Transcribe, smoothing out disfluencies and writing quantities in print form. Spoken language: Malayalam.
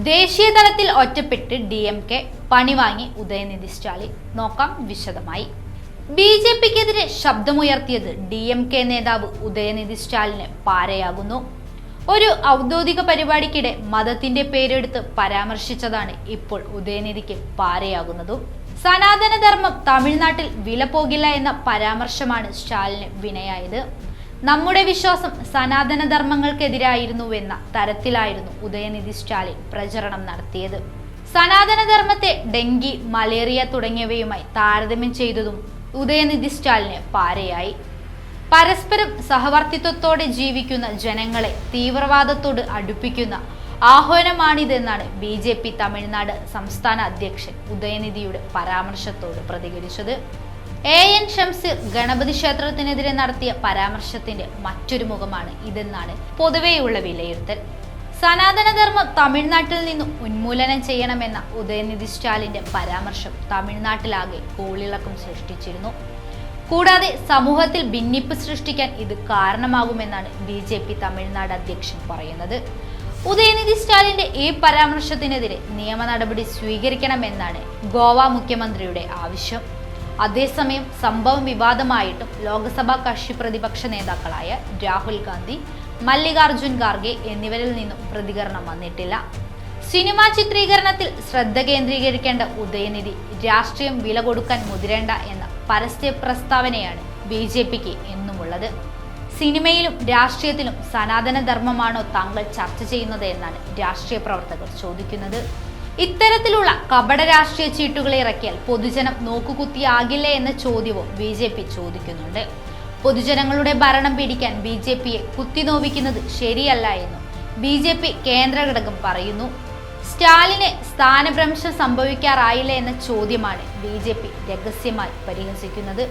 ദേശീയ തലത്തിൽ ഒറ്റപ്പെട്ട് DMK പണി വാങ്ങി ഉദയനിധി സ്റ്റാലിൻ. നോക്കാം വിശദമായി. BJPക്കെതിരെ ശബ്ദമുയർത്തിയത് DMK നേതാവ് ഉദയനിധി സ്റ്റാലിന് പാരയാകുന്നു. ഒരു ഔദ്യോഗിക പരിപാടിക്കിടെ മതത്തിന്റെ പേരെടുത്ത് പരാമർശിച്ചതാണ് ഇപ്പോൾ ഉദയനിധിക്ക് പാരയാകുന്നതും. സനാതനധർമ്മം തമിഴ്നാട്ടിൽ വില പോകില്ല എന്ന പരാമർശമാണ് സ്റ്റാലിന് വിനയായത്. നമ്മുടെ വിശ്വാസം സനാതനധർമ്മങ്ങൾക്കെതിരായിരുന്നുവെന്ന തരത്തിലായിരുന്നു ഉദയനിധി സ്റ്റാലിൻ പ്രചരണം നടത്തിയത്. സനാതനധർമ്മത്തെ ഡെങ്കി, മലേറിയ തുടങ്ങിയവയുമായി താരതമ്യം ചെയ്തതും ഉദയനിധി സ്റ്റാലിന് പാരയായി. പരസ്പരം സഹവർത്തിത്വത്തോടെ ജീവിക്കുന്ന ജനങ്ങളെ തീവ്രവാദത്തോട് അടുപ്പിക്കുന്ന ആഹ്വാനമാണിതെന്നാണ് BJP തമിഴ്നാട് സംസ്ഥാന അധ്യക്ഷൻ ഉദയനിധിയുടെ പരാമർശത്തോട് പ്രതികരിച്ചത്. AN ഷംസീർ ഗണപതി ക്ഷേത്രത്തിനെതിരെ നടത്തിയ പരാമർശത്തിന്റെ മറ്റൊരു മുഖമാണ് ഇതെന്നാണ് പൊതുവെയുള്ള വിലയിരുത്തൽ. സനാതനധർമ്മം തമിഴ്നാട്ടിൽ നിന്നും ഉന്മൂലനം ചെയ്യണമെന്ന ഉദയനിധി സ്റ്റാലിന്റെ പരാമർശം തമിഴ്നാട്ടിലാകെ കോളിളക്കം സൃഷ്ടിച്ചിരുന്നു. കൂടാതെ സമൂഹത്തിൽ ഭിന്നിപ്പ് സൃഷ്ടിക്കാൻ ഇത് കാരണമാകുമെന്നാണ് BJP തമിഴ്നാട് അധ്യക്ഷൻ പറയുന്നത്. ഉദയനിധി സ്റ്റാലിന്റെ ഈ പരാമർശത്തിനെതിരെ നിയമ നടപടി സ്വീകരിക്കണമെന്നാണ് ഗോവ മുഖ്യമന്ത്രിയുടെ ആവശ്യം. അതേസമയം സംഭവം വിവാദമായിട്ടും ലോക്സഭാ കക്ഷി പ്രതിപക്ഷ നേതാക്കളായ രാഹുൽ ഗാന്ധി, മല്ലികാർജുൻ ഖാർഗെ എന്നിവരിൽ നിന്നും പ്രതികരണം വന്നിട്ടില്ല. സിനിമാ ചിത്രീകരണത്തിൽ ശ്രദ്ധ കേന്ദ്രീകരിക്കേണ്ട ഉദയനിധി രാഷ്ട്രീയം വില കൊടുക്കാൻ മുതിരേണ്ട എന്ന പരസ്യ പ്രസ്താവനയാണ് BJPക്ക് എന്നുമുള്ളത്. സിനിമയിലും രാഷ്ട്രീയത്തിലും സനാതനധർമ്മമാണോ താങ്കൾ ചർച്ച ചെയ്യുന്നത് എന്നാണ് രാഷ്ട്രീയ പ്രവർത്തകർ ചോദിക്കുന്നത്. ഇത്തരത്തിലുള്ള കപട രാഷ്ട്രീയ ചീട്ടുകളെ ഇറക്കിയാൽ പൊതുജനം നോക്കുകുത്തിയാകില്ലേ എന്ന ചോദ്യവും BJP ചോദിക്കുന്നുണ്ട്. പൊതുജനങ്ങളുടെ ഭരണം പിടിക്കാൻ BJPയെ കുത്തിനോവിക്കുന്നത് ശരിയല്ല എന്നും BJP കേന്ദ്ര ഘടകം പറയുന്നു. സ്റ്റാലിന് സ്ഥാനഭ്രംശം സംഭവിക്കാറായില്ല എന്ന ചോദ്യമാണ് BJP രഹസ്യമായി പരിഹസിക്കുന്നത്.